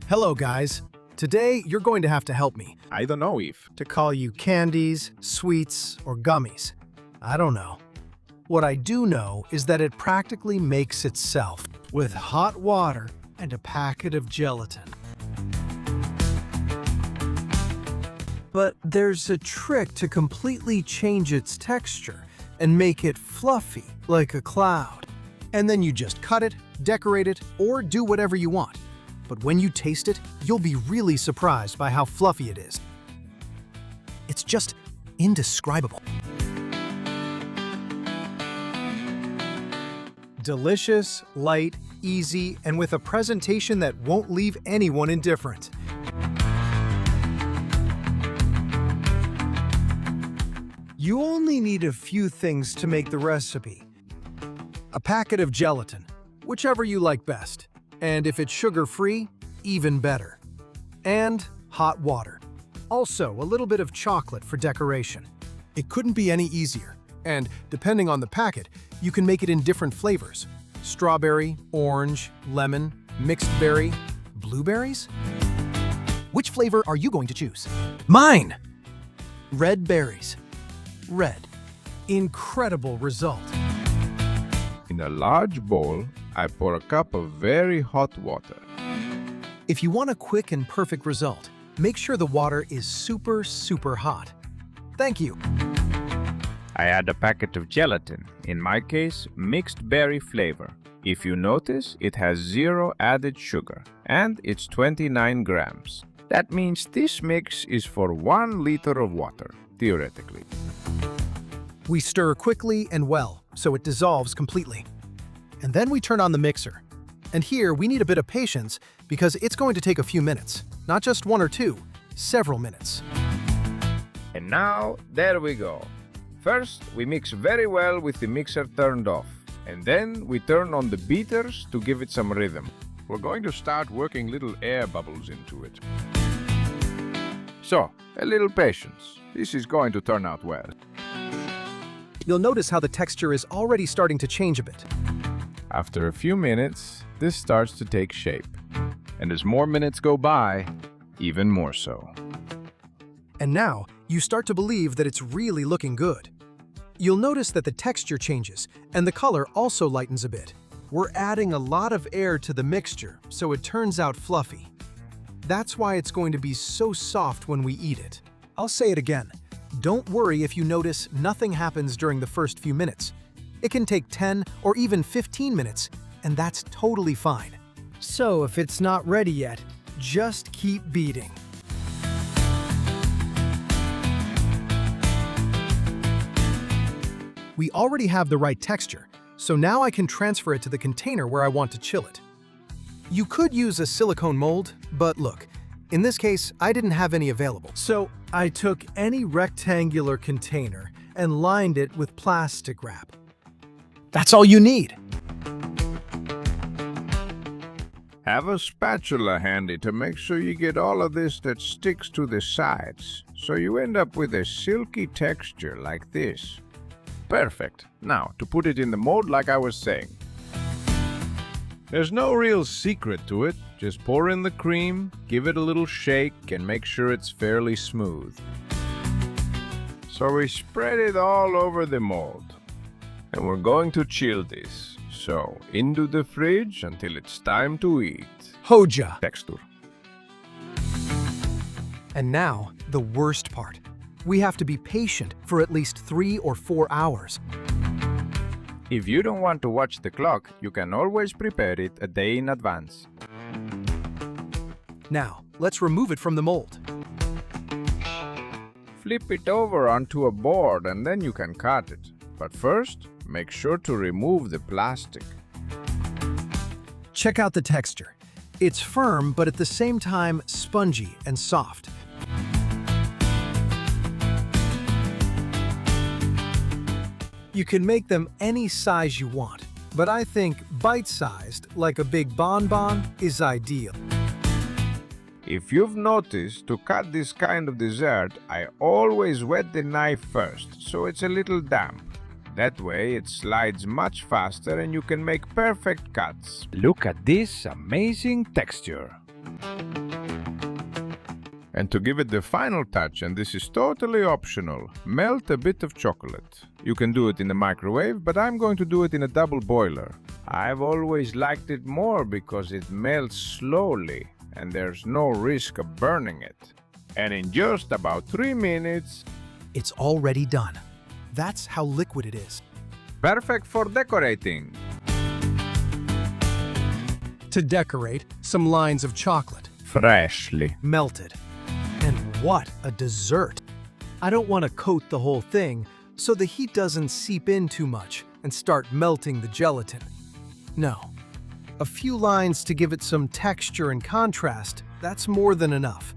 Hello, guys. Today, you're going to have to help me. I don't know if. To call you candies, sweets, or gummies. I don't know. What I do know is that it practically makes itself with hot water and a packet of gelatin. But there's a trick to completely change its texture and make it fluffy like a cloud. And then you just cut it, decorate it, or do whatever you want. But when you taste it, you'll be really surprised by how fluffy it is. It's just indescribable. Delicious, light, easy, and with a presentation that won't leave anyone indifferent. You only need a few things to make the recipe. A packet of gelatin, whichever you like best. And if it's sugar-free, even better. And hot water. Also, a little bit of chocolate for decoration. It couldn't be any easier. And depending on the packet, you can make it in different flavors. Strawberry, orange, lemon, mixed berry, blueberries? Which flavor are you going to choose? Mine! Red berries. Red. Incredible result. In a large bowl, I pour a cup of very hot water. If you want a quick and perfect result, make sure the water is super, super hot. Thank you. I add a packet of gelatin, in my case, mixed berry flavor. If you notice, it has 0 added sugar, and it's 29 grams. That means this mix is for 1 liter of water, theoretically. We stir quickly and well, so it dissolves completely. And then we turn on the mixer. And here we need a bit of patience because it's going to take a few minutes. Not just 1 or 2, several minutes. And now, there we go. First, we mix very well with the mixer turned off. And then we turn on the beaters to give it some rhythm. We're going to start working little air bubbles into it. So, a little patience. This is going to turn out well. You'll notice how the texture is already starting to change a bit. After a few minutes, this starts to take shape. And as more minutes go by, even more so. And now, you start to believe that it's really looking good. You'll notice that the texture changes, and the color also lightens a bit. We're adding a lot of air to the mixture, so it turns out fluffy. That's why it's going to be so soft when we eat it. I'll say it again. Don't worry if you notice nothing happens during the first few minutes. It can take 10 or even 15 minutes, and that's totally fine. So if it's not ready yet, just keep beating. We already have the right texture, so now I can transfer it to the container where I want to chill it. You could use a silicone mold, but look, in this case, I didn't have any available. So I took any rectangular container and lined it with plastic wrap. That's all you need. Have a spatula handy to make sure you get all of this that sticks to the sides, so you end up with a silky texture like this. Perfect. Now, to put it in the mold like I was saying. There's no real secret to it. Just pour in the cream, give it a little shake, and make sure it's fairly smooth. So we spread it all over the mold. And we're going to chill this. So, into the fridge until it's time to eat. Hoja. Texture. And now, the worst part. We have to be patient for at least 3 or 4 hours. If you don't want to watch the clock, you can always prepare it a day in advance. Now, let's remove it from the mold. Flip it over onto a board and then you can cut it. But first, make sure to remove the plastic. Check out the texture. It's firm, but at the same time, spongy and soft. You can make them any size you want, but I think bite-sized, like a big bonbon, is ideal. If you've noticed, to cut this kind of dessert, I always wet the knife first, so it's a little damp. That way it slides much faster and you can make perfect cuts. Look at this amazing texture. And to give it the final touch, and this is totally optional, melt a bit of chocolate. You can do it in the microwave, but I'm going to do it in a double boiler. I've always liked it more because it melts slowly and there's no risk of burning it. And in just about 3 minutes, It's already done. That's how liquid it is. perfect for decorating. To decorate, some lines of chocolate, Freshly. melted. And what a dessert! I don't want to coat the whole thing so the heat doesn't seep in too much and start melting the gelatin. No. A few lines to give it some texture and contrast, that's more than enough.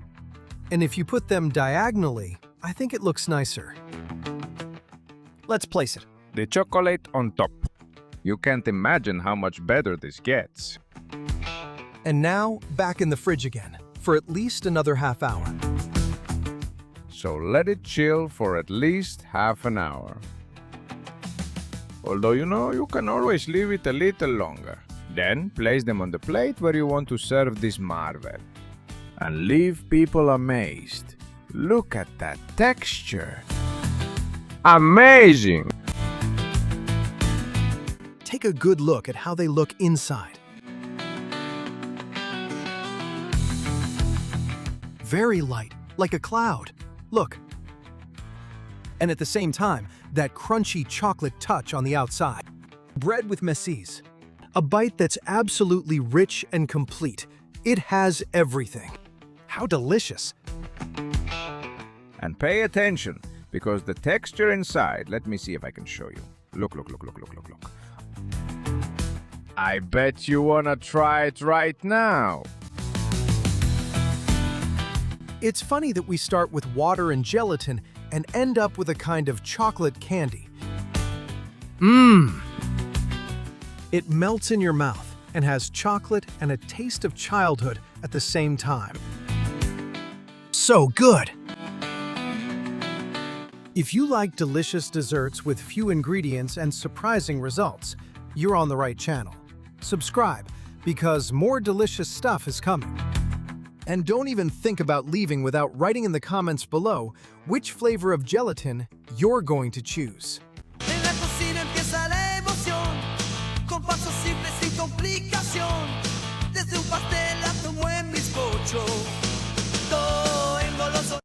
And if you put them diagonally, I think it looks nicer. Let's place it. The chocolate on top. You can't imagine how much better this gets. And now, back in the fridge again, for at least another half hour. So let it chill for at least half an hour. Although you can always leave it a little longer. Then place them on the plate where you want to serve this marvel. And leave people amazed. Look at that texture. Amazing! Take a good look at how they look inside. Very light, like a cloud. Look. And at the same time, that crunchy chocolate touch on the outside. Bread with messes. A bite that's absolutely rich and complete. It has everything. How delicious. And pay attention, because the texture inside, let me see if I can show you. Look. I bet you wanna try it right now. It's funny that we start with water and gelatin and end up with a kind of chocolate candy. Mmm! It melts in your mouth and has chocolate and a taste of childhood at the same time. So good! If you like delicious desserts with few ingredients and surprising results, you're on the right channel. Subscribe, because more delicious stuff is coming. And don't even think about leaving without writing in the comments below which flavor of gelatin you're going to choose. En la cocina empieza la emoción, con pasos simples sin complicación, desde un pastel hasta un buen bizcocho.